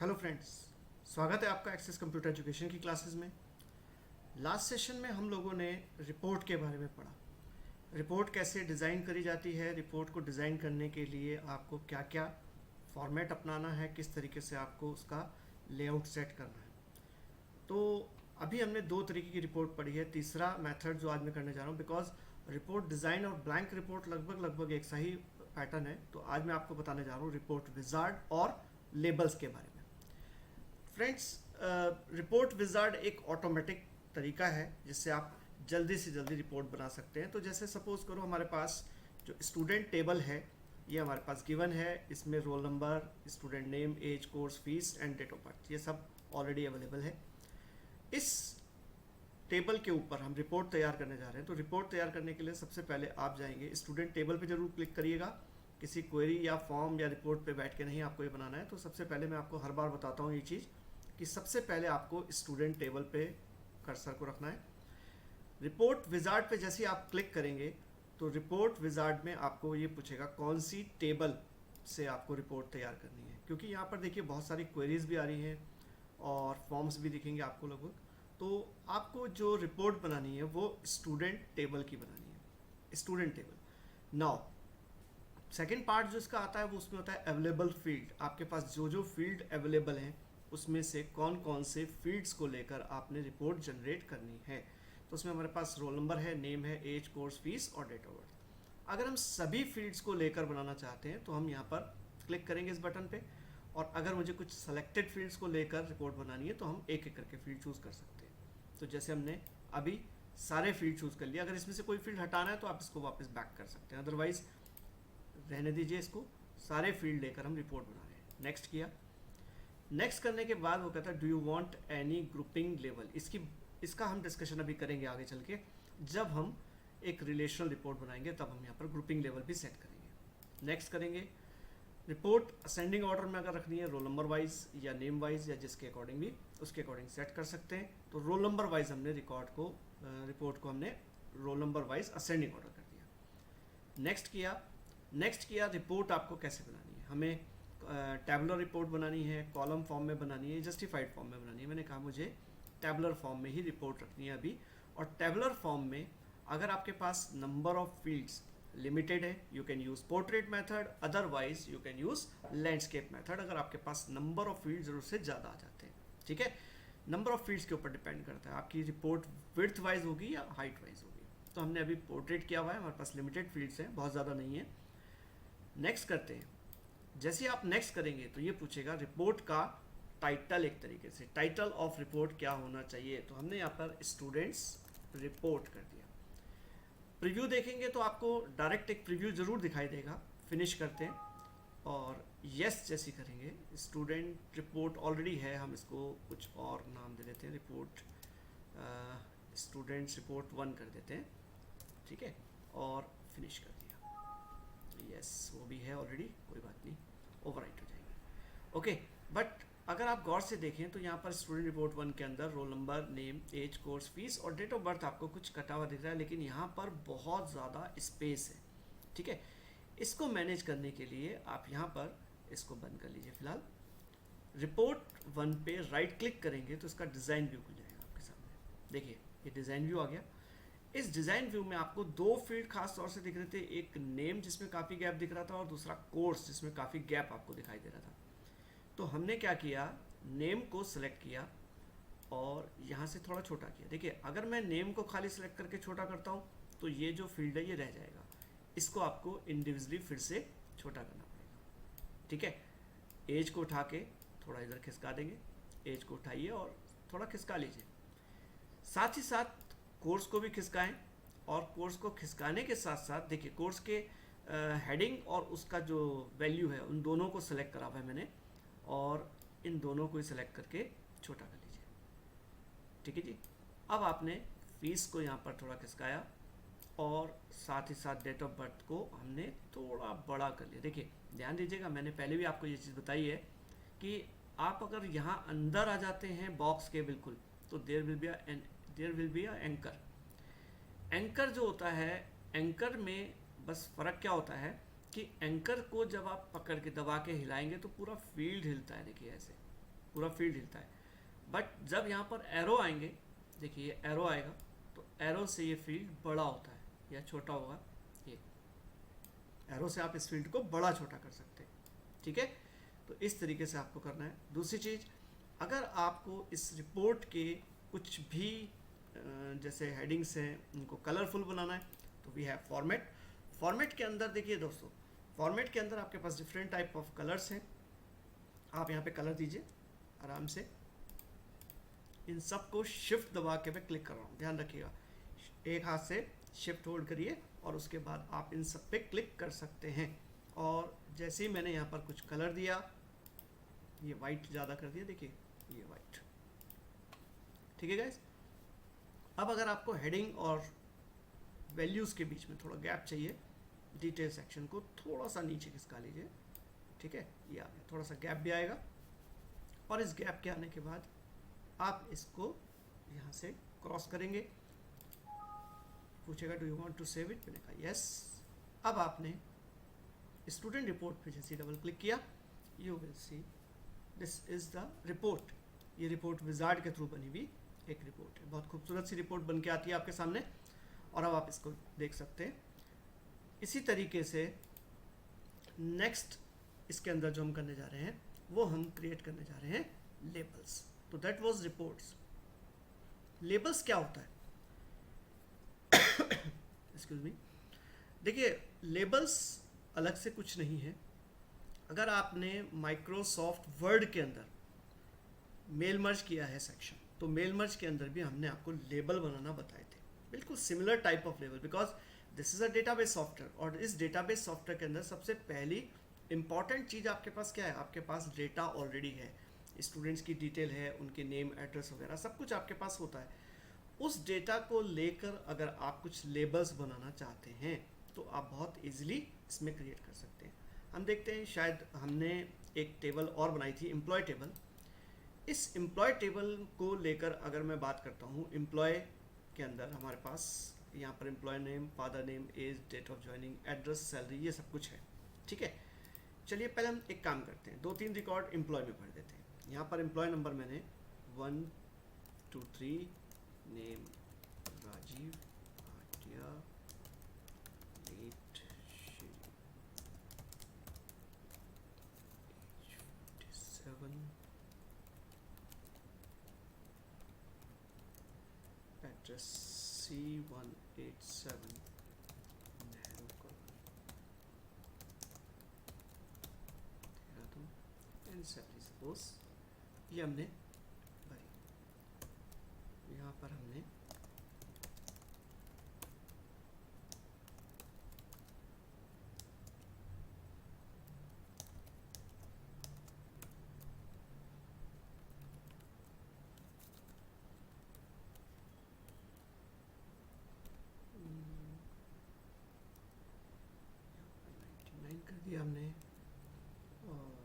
Hello friends, स्वागत है आपका एक्सेस कंप्यूटर एजुकेशन की क्लासेस में। लास्ट सेशन में हम लोगों ने रिपोर्ट के बारे में पढ़ा। रिपोर्ट कैसे डिज़ाइन करी जाती है, रिपोर्ट को डिज़ाइन करने के लिए आपको क्या क्या फॉर्मेट अपनाना है, किस तरीके से आपको उसका लेआउट सेट करना है। तो अभी हमने दो तरीके की रिपोर्ट पढ़ी है। तीसरा मेथड जो आज मैं करने जा रहा हूँ, बिकॉज रिपोर्ट डिज़ाइन और ब्लैंक रिपोर्ट लगभग एक सही पैटर्न है, तो आज मैं आपको बताने जा रहा हूँ रिपोर्ट विजार्ड और लेबल्स के बारे में। फ्रेंड्स, रिपोर्ट विजार्ड एक ऑटोमेटिक तरीका है जिससे आप जल्दी से जल्दी रिपोर्ट बना सकते हैं। तो जैसे सपोज करो हमारे पास जो स्टूडेंट टेबल है ये हमारे पास गिवन है। इसमें roll number, student name, age, course fees and date of birth ये सब ऑलरेडी अवेलेबल है। इस टेबल के ऊपर हम रिपोर्ट तैयार करने जा रहे हैं। तो रिपोर्ट तैयार करने के लिए सबसे पहले आप जाएंगे स्टूडेंट टेबल पे जरूर क्लिक करिएगा। किसी क्वेरी या फॉर्म या रिपोर्ट पे बैठ के नहीं आपको ये बनाना है। तो सबसे पहले मैं आपको हर बार बताता हूँ ये चीज़ कि सबसे पहले आपको स्टूडेंट टेबल पे कर्सर को रखना है। रिपोर्ट विजार्ड पे जैसे ही आप क्लिक करेंगे तो रिपोर्ट विजार्ड में आपको ये पूछेगा कौन सी टेबल से आपको रिपोर्ट तैयार करनी है, क्योंकि यहाँ पर देखिए बहुत सारी क्वेरीज भी आ रही हैं और फॉर्म्स भी दिखेंगे आपको लगभग। तो आपको जो रिपोर्ट बनानी है वो स्टूडेंट टेबल की बनानी है, student table. Now second part जो इसका आता है वो उसमें होता है अवेलेबल फील्ड। आपके पास जो जो फील्ड अवेलेबल हैं उसमें से कौन कौन से फील्ड्स को लेकर आपने रिपोर्ट जनरेट करनी है। तो उसमें हमारे पास रोल नंबर है, नेम है, एज, कोर्स फीस और डेट ऑफ बर्थ। अगर हम सभी फील्ड्स को लेकर बनाना चाहते हैं तो हम यहाँ पर क्लिक करेंगे इस बटन पे, और अगर मुझे कुछ सेलेक्टेड फील्ड्स को लेकर रिपोर्ट बनानी है तो हम एक एक करके फील्ड चूज़ कर सकते हैं। तो जैसे हमने अभी सारे फील्ड चूज़ कर लिया, अगर इसमें से कोई फील्ड हटाना है तो आप इसको वापस बैक कर सकते हैं, अदरवाइज रहने दीजिए इसको। सारे फील्ड लेकर हम रिपोर्ट बना रहे हैं। नेक्स्ट किया। नेक्स्ट करने के बाद वो कहता है do you want any grouping level. इसका हम डिस्कशन अभी करेंगे आगे चल के, जब हम एक रिलेशनल रिपोर्ट बनाएंगे तब हम यहाँ पर ग्रुपिंग लेवल भी सेट करेंगे। नेक्स्ट करेंगे। रिपोर्ट असेंडिंग ऑर्डर में अगर रखनी है, रोल नंबर वाइज या नेम वाइज या जिसके अकॉर्डिंग भी उसके अकॉर्डिंग सेट कर सकते हैं। तो रोल नंबर वाइज हमने रिपोर्ट को हमने roll number wise ascending order कर दिया। नेक्स्ट किया रिपोर्ट आपको कैसे बनानी है। हमें टैबुलर रिपोर्ट बनानी है, कॉलम फॉर्म में बनानी है, जस्टिफाइड फॉर्म में बनानी है। मैंने कहा मुझे टैबुलर फॉर्म में ही रिपोर्ट रखनी है अभी। और टैबुलर फॉर्म में अगर आपके पास नंबर ऑफ फील्ड्स लिमिटेड है, you can use portrait method, otherwise you can use landscape method अगर आपके पास नंबर ऑफ फील्ड जरूर से ज़्यादा आ जाते हैं। ठीक है, नंबर ऑफ फील्ड्स के ऊपर डिपेंड करता है आपकी रिपोर्ट विड्थ वाइज होगी या हाइट वाइज होगी। तो हमने अभी पोर्ट्रेट किया हुआ है, हमारे पास लिमिटेड फील्ड्स हैं, बहुत ज़्यादा नहीं है। नेक्स्ट करते हैं। जैसे आप नेक्स्ट करेंगे तो ये पूछेगा रिपोर्ट का टाइटल। एक तरीके से टाइटल ऑफ रिपोर्ट क्या होना चाहिए, तो हमने यहाँ पर स्टूडेंट्स रिपोर्ट कर दिया। प्रीव्यू देखेंगे तो आपको डायरेक्ट एक प्रीव्यू जरूर दिखाई देगा। फिनिश करते हैं और यस जैसी करेंगे। स्टूडेंट रिपोर्ट ऑलरेडी है, हम इसको कुछ और नाम दे देते हैं, रिपोर्ट स्टूडेंट्स रिपोर्ट 1 कर देते हैं। ठीक है, और फिनिश कर दिया। यस वो भी है ऑलरेडी, कोई बात नहीं, ओवरराइट हो जाएगी। ओके, बट अगर आप गौर से देखें तो यहाँ पर स्टूडेंट रिपोर्ट 1 के अंदर roll number, name, age, course fees और डेट ऑफ बर्थ आपको कुछ कटा हुआ दिख रहा है, लेकिन यहाँ पर बहुत ज़्यादा स्पेस है। ठीक है, इसको मैनेज करने के लिए आप यहाँ पर इसको बंद कर लीजिए फिलहाल। रिपोर्ट 1 पे राइट क्लिक करेंगे तो इसका डिज़ाइन व्यू खुल जाएगा आपके सामने। देखिए ये डिज़ाइन व्यू आ गया। इस डिज़ाइन व्यू में आपको दो फील्ड खास तौर से दिख रहे थे, एक नेम जिसमें काफ़ी गैप दिख रहा था और दूसरा कोर्स जिसमें काफ़ी गैप आपको दिखाई दे रहा था। तो हमने क्या किया, नेम को सिलेक्ट किया और यहाँ से थोड़ा छोटा किया। देखिए अगर मैं नेम को खाली सिलेक्ट करके छोटा करता हूँ तो ये जो फील्ड है ये रह जाएगा, इसको आपको इंडिविजुअली फिर से छोटा करना पड़ेगा। ठीक है, एज को उठा के थोड़ा इधर खिसका देंगे, एज को उठाइए और थोड़ा खिसका लीजिए। साथ ही साथ कोर्स को भी खिसकाएं, और कोर्स को खिसकाने के साथ साथ देखिए कोर्स के हेडिंग और उसका जो वैल्यू है उन दोनों को सिलेक्ट करा हुआ है मैंने, और इन दोनों को ही सिलेक्ट करके छोटा कर लीजिए। ठीक है जी, अब आपने फीस को यहाँ पर थोड़ा खिसकाया और साथ ही साथ डेट ऑफ बर्थ को हमने थोड़ा बड़ा कर लिया। देखिए ध्यान दीजिएगा, मैंने पहले भी आपको ये चीज़ बताई है कि आप अगर यहाँ अंदर आ जाते हैं बॉक्स के बिल्कुल, तो there will be a anchor. Anchor जो होता है, एंकर में बस फ़र्क क्या होता है कि एंकर को जब आप पकड़ के दबा के हिलाएंगे तो पूरा फील्ड हिलता है। देखिए ऐसे पूरा फील्ड हिलता है। बट जब यहाँ पर एरो आएंगे, देखिए एरो आएगा तो एरो से ये फील्ड बड़ा होता है या छोटा होगा। ये एरो से आप इस फील्ड को बड़ा छोटा कर सकते हैं, ठीक है। तो इस तरीके से आपको करना है। दूसरी चीज़, अगर आपको इस रिपोर्ट के कुछ भी जैसे हेडिंग्स हैं उनको कलरफुल बनाना है तो वी हैव फॉर्मेट। फॉर्मेट के अंदर देखिए दोस्तों, फॉर्मेट के अंदर आपके पास डिफरेंट टाइप ऑफ कलर्स हैं। आप यहाँ पे कलर दीजिए आराम से। इन सब को शिफ्ट दबा के मैं क्लिक कर रहा हूँ, ध्यान रखिएगा। एक हाथ से शिफ्ट होल्ड करिए और उसके बाद आप इन सब पे क्लिक कर सकते हैं। और जैसे ही मैंने यहाँ पर कुछ कलर दिया, ये वाइट ज़्यादा कर दिया, देखिए ये वाइट, ठीक है गाइस। अब अगर आपको हेडिंग और वैल्यूज़ के बीच में थोड़ा गैप चाहिए, डिटेल सेक्शन को थोड़ा सा नीचे खिसका लीजिए, ठीक है, ये आ गया, थोड़ा सा गैप भी आएगा। और इस गैप के आने के बाद आप इसको यहाँ से क्रॉस करेंगे। पूछेगा do you want to save it, मैंने कहा यस। अब आपने स्टूडेंट रिपोर्ट पे जैसे डबल क्लिक किया, you will see this is the report. ये रिपोर्ट विजार्ड के थ्रू बनी हुई एक रिपोर्ट है, बहुत खूबसूरत सी रिपोर्ट बन के आती है आपके सामने। और अब आप इसको देख सकते हैं। इसी तरीके से नेक्स्ट इसके अंदर जो हम करने जा रहे हैं वो हम क्रिएट करने जा रहे हैं लेबल्स। तो दैट वाज रिपोर्ट्स। लेबल्स क्या होता है? Excuse me. देखिए, लेबल्स अलग से कुछ नहीं है। अगर आपने माइक्रोसॉफ्ट वर्ड के अंदर मेल मर्ज किया है सेक्शन, तो मेल मर्ज के अंदर भी हमने आपको लेबल बनाना बताए थे, बिल्कुल similar type of label, because this is a database software. और इस डेटाबेस सॉफ्टवेयर के अंदर सबसे पहली इंपॉर्टेंट चीज़ आपके पास क्या है? आपके पास डेटा ऑलरेडी है, स्टूडेंट्स की डिटेल है, उनके नेम एड्रेस वगैरह सब कुछ आपके पास होता है। उस डेटा को लेकर अगर आप कुछ लेबल्स बनाना चाहते हैं तो आप बहुत इजीली इसमें क्रिएट कर सकते हैं। हम देखते हैं, शायद हमने एक टेबल और बनाई थी, एम्प्लॉय टेबल। इस एम्प्लॉय टेबल को लेकर अगर मैं बात करता हूँ, एम्प्लॉय के अंदर हमारे पास यहाँ पर employ name, father name, age, date of joining, address, salary, ये सब कुछ है, ठीक है। चलिए पहले हम एक काम करते हैं, 2-3 रिकॉर्ड एम्प्लॉय में भर देते हैं। यहाँ पर एम्प्लॉय नंबर मैंने 1 2 3, नेम राजीव भाटिया, डेट श्री, age 57, address C187 Nehru colony, Dehradun, and salary suppose ये हमने भरी। यहाँ पर हमने कर दिया हमने। और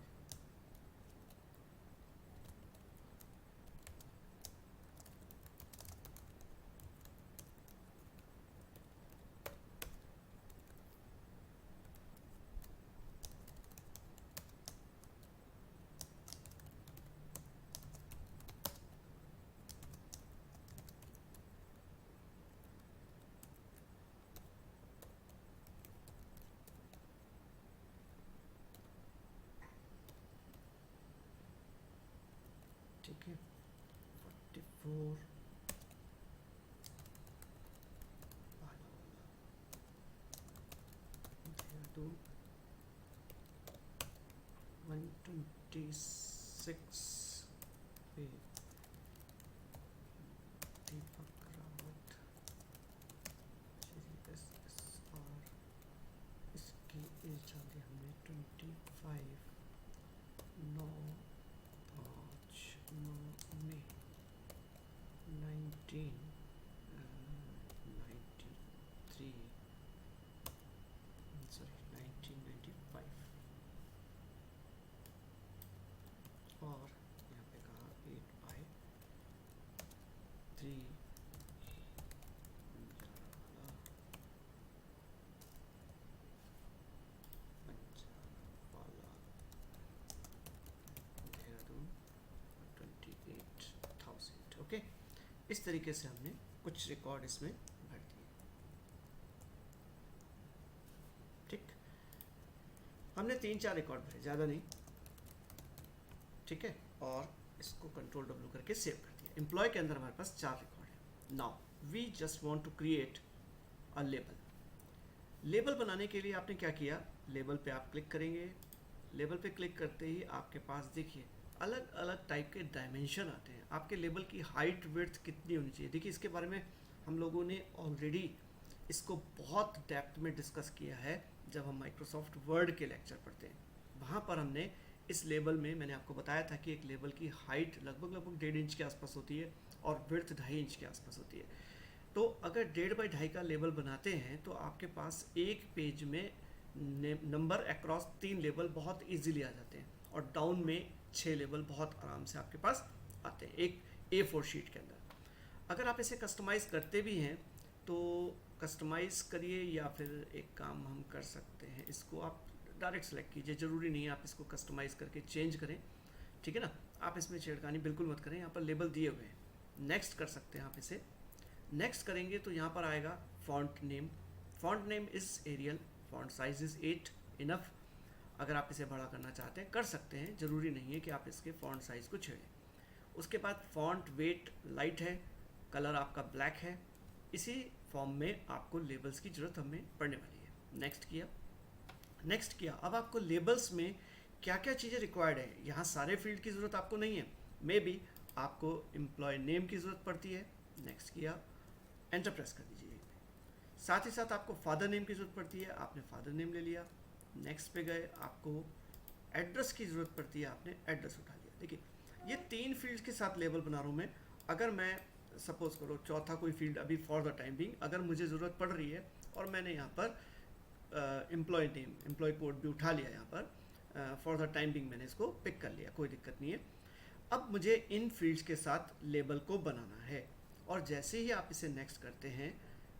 ठीक है, 44 देहरादून, 126 पे दीपक रावत, SSR, इसकी एज डाल दी हमने 25, 9 मई 1995। और यहाँ पे कहा 8/8 इस तरीके से हमने कुछ रिकॉर्ड इसमें भर दिए। ठीक, हमने 3-4 रिकॉर्ड भरे, ज़्यादा नहीं। ठीक है, और इसको कंट्रोल W करके सेव कर दिया। एम्प्लॉय के अंदर हमारे पास 4 रिकॉर्ड है। Now we just want to create a label. Label बनाने के लिए आपने क्या किया, लेबल पे आप क्लिक करेंगे। लेबल पे क्लिक करते ही आपके पास देखिए अलग अलग टाइप के डायमेंशन आते हैं। आपके लेबल की हाइट विड्थ कितनी होनी चाहिए, देखिए इसके बारे में हम लोगों ने ऑलरेडी इसको बहुत डेप्थ में डिस्कस किया है जब हम माइक्रोसॉफ्ट वर्ड के लेक्चर पढ़ते हैं। वहाँ पर हमने इस लेबल में मैंने आपको बताया था कि एक लेबल की हाइट लगभग 1.5 इंच के आसपास होती है और विड्थ 2.5 इंच के आसपास होती है। तो अगर 1.5 बाई 2.5 का लेबल बनाते हैं तो आपके पास एक पेज में नंबर अक्रॉस 3 लेबल बहुत इजीली आ जाते हैं और डाउन में 6 लेबल बहुत आराम से आपके पास आते हैं एक A4 शीट के अंदर। अगर आप इसे कस्टमाइज़ करते भी हैं तो कस्टमाइज़ करिए, या फिर एक काम हम कर सकते हैं, इसको आप डायरेक्ट सेलेक्ट कीजिए, ज़रूरी नहीं है आप इसको कस्टमाइज़ करके चेंज करें। ठीक है ना, आप इसमें छेड़खानी बिल्कुल मत करें। यहाँ पर लेबल दिए हुए हैं, नेक्स्ट कर सकते हैं आप इसे। नेक्स्ट करेंगे तो यहाँ पर आएगा font name. Font name is Arial, font size is 8 enough. अगर आप इसे बड़ा करना चाहते हैं कर सकते हैं, ज़रूरी नहीं है कि आप इसके फॉन्ट साइज़ को छेड़ें। उसके बाद फॉन्ट वेट लाइट है, कलर आपका ब्लैक है। इसी फॉर्म में आपको लेबल्स की ज़रूरत हमें पड़ने वाली है। नेक्स्ट किया। अब आपको लेबल्स में क्या क्या चीज़ें रिक्वायर्ड है, यहाँ सारे फील्ड की ज़रूरत आपको नहीं है। मे बी आपको एम्प्लॉय नेम की ज़रूरत पड़ती है। नेक्स्ट किया, एंटर प्रेस कर दीजिए। साथ ही साथ आपको फादर नेम की ज़रूरत पड़ती है, आपने फादर नेम ले लिया। नेक्स्ट पे गए, आपको एड्रेस की ज़रूरत पड़ती है, आपने एड्रेस उठा लिया। देखिए ये 3 फील्ड्स के साथ लेबल बना रहा हूँ मैं। अगर मैं सपोज करो चौथा कोई फील्ड अभी फॉर द टाइम बिंग अगर मुझे ज़रूरत पड़ रही है और मैंने यहाँ पर एम्प्लॉय नेम एम्प्लॉय कोड भी उठा लिया, यहाँ पर फॉर द टाइम बिंग मैंने इसको पिक कर लिया, कोई दिक्कत नहीं है। अब मुझे इन फील्ड्स के साथ लेबल को बनाना है और जैसे ही आप इसे नेक्स्ट करते हैं,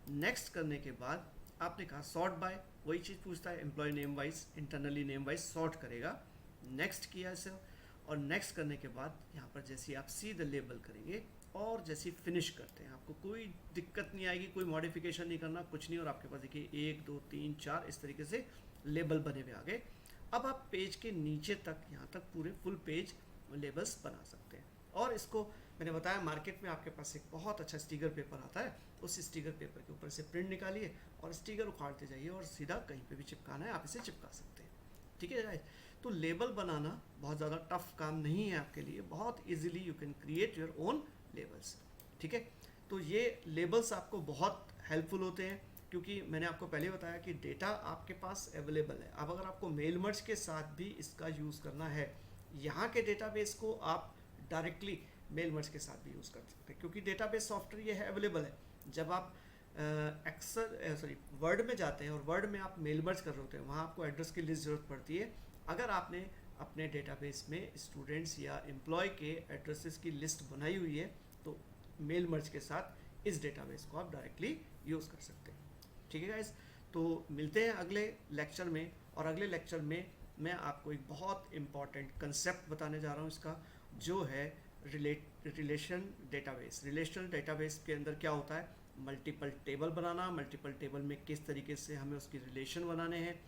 नेक्स्ट करने के बाद आपने कहा सॉर्ट बाय, वही चीज़ पूछता है employ name wise, internally name wise sort करेगा। नेक्स्ट किया इसे और नेक्स्ट करने के बाद यहाँ पर जैसे आप सी द लेबल करेंगे और जैसे फिनिश करते हैं आपको कोई दिक्कत नहीं आएगी, कोई मॉडिफिकेशन नहीं करना, कुछ नहीं। और आपके पास देखिए 1 2 3 4 इस तरीके से लेबल बने हुए आ गए। अब आप पेज के नीचे तक यहाँ तक पूरे फुल पेज लेबल्स बना सकते हैं। और इसको मैंने बताया मार्केट में आपके पास एक बहुत अच्छा स्टिकर पेपर आता है, उस स्टिकर पेपर के ऊपर से प्रिंट निकालिए और स्टिकर उखाड़ते जाइए और सीधा कहीं पे भी चिपकाना है आप इसे चिपका सकते हैं। ठीक है गाइस, तो लेबल बनाना बहुत ज़्यादा टफ काम नहीं है आपके लिए, बहुत easily you can create your own labels. ठीक है, तो ये लेबल्स आपको बहुत हेल्पफुल होते हैं क्योंकि मैंने आपको पहले बताया कि डेटा आपके पास अवेलेबल है। अब अगर आपको मेल मर्ज के साथ भी इसका यूज़ करना है, यहाँ के डेटाबेस को आप डायरेक्टली मेल मर्ज के साथ भी यूज़ कर सकते हैं क्योंकि डेटाबेस सॉफ्टवेयर ये है अवेलेबल है। जब आप वर्ड में जाते हैं और वर्ड में आप मेल मर्ज कर रहे होते हैं, वहाँ आपको एड्रेस की लिस्ट ज़रूरत पड़ती है। अगर आपने अपने डेटाबेस में स्टूडेंट्स या एम्प्लॉय के एड्रेसेस की लिस्ट बनाई हुई है तो मेल मर्ज के साथ इस डेटाबेस को आप डायरेक्टली यूज़ कर सकते हैं। ठीक है गाइस, तो मिलते हैं अगले लेक्चर में और अगले लेक्चर में मैं आपको एक बहुत इम्पॉर्टेंट कंसेप्ट बताने जा रहा हूँ इसका, जो है रिलेशनल डेटाबेस के अंदर क्या होता है, मल्टीपल टेबल बनाना, मल्टीपल टेबल में किस तरीके से हमें उसकी रिलेशन बनाने हैं,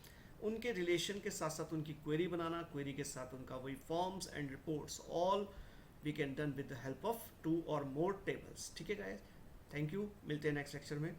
उनके रिलेशन के साथ साथ उनकी क्वेरी बनाना, क्वेरी के साथ उनका वही forms and reports, all we can done with the help of 2 और मोर टेबल्स। ठीक है गाइस, थैंक यू, मिलते हैं नेक्स्ट लेक्चर में।